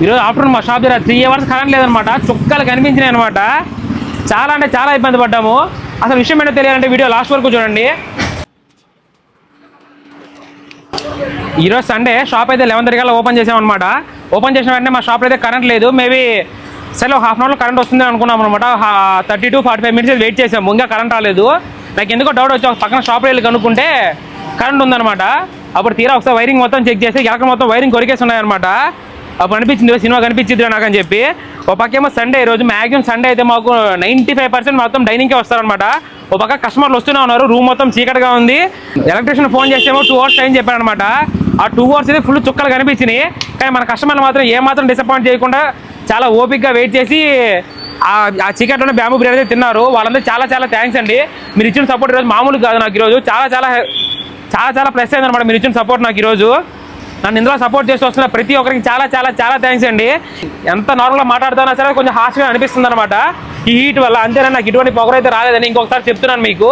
ఈరోజు ఆఫ్టర్నూన్ మా షాప్ దగ్గర 3 hours కరెంట్ లేదనమాట. చుక్కలు కనిపించినాయి అనమాట. చాలా అంటే చాలా ఇబ్బంది పడ్డాము. అసలు విషయం ఏంటో తెలియాలంటే వీడియో లాస్ట్ వరకు చూడండి. ఈరోజు సండే షాప్ అయితే 11:30 ఓపెన్ చేసామన్నమాట. ఓపెన్ చేసిన వెంటనే మా షాప్లో అయితే కరెంట్ లేదు. మేబీ సరే హాఫ్ అన్ అవర్లో కరెంట్ వస్తుంది అనుకున్నాం అనమాట. 30 to 45 minutes వెయిట్ చేసాము. ఇంకా కరెంట్ రాలేదు. నాకు ఎందుకో డౌట్ వచ్చి పక్కన షాప్లో వెళ్ళి కనుక్కుంటే కరెంట్ ఉందన్నమాట. అప్పుడు తీరా ఒకసారి వైరింగ్ మొత్తం చెక్ చేసి ఎలక్ట్రిక్ మొత్తం వైరింగ్ కొరికేసి ఉన్నాయన్నమాట. అప్పుడు అనిపించింది సినిమా కనిపించింది నాకు అని చెప్పి. ఒక పక్కేమో సండే ఈరోజు మ్యాక్సిమం సండే అయితే మాకు 95% మొత్తం డైనింగ్కే వస్తారనమాట. ఒక పక్క కస్టమర్లు వస్తూనే ఉన్నారు. రూమ్ మొత్తం చీకటిగా ఉంది. ఎలక్ట్రీషియన్ ఫోన్ చేసేమో 2 hours టైం చెప్పారనమాట. ఆ 2 hours అయితే ఫుల్ చుక్కలు కనిపించినాయి. కానీ మన కస్టమర్లు మాత్రం ఏమాత్రం డిసప్పాయింట్ చేయకుండా చాలా ఓపిక్గా వెయిట్ చేసి ఆ చీకట్లోనే బ్యాంబూ బిర్యానీ అయితే తిన్నారు. వాళ్ళందరూ చాలా చాలా థ్యాంక్స్ అండి. మీరు ఇచ్చిన సపోర్ట్ ఈరోజు మామూలు కాదు. నాకు ఈరోజు చాలా చాలా చాలా చాలా ప్లస్ అయింది అనమాట మీరు ఇచ్చిన సపోర్ట్. నాకు ఈరోజు నన్ను ఇందులో సపోర్ట్ చేస్తూ వస్తున్న ప్రతి ఒక్కరికి చాలా చాలా చాలా థ్యాంక్స్ అండి. ఎంత నార్మల్గా మాట్లాడుతున్నా సరే కొంచెం హార్ష్గా అనిపిస్తుంది అనమాట ఈ హీట్ వల్ల. అంతేనా, నాకు ఇటువంటి పొగరు అయితే రాలేదని ఇంకొకసారి చెప్తున్నాను మీకు.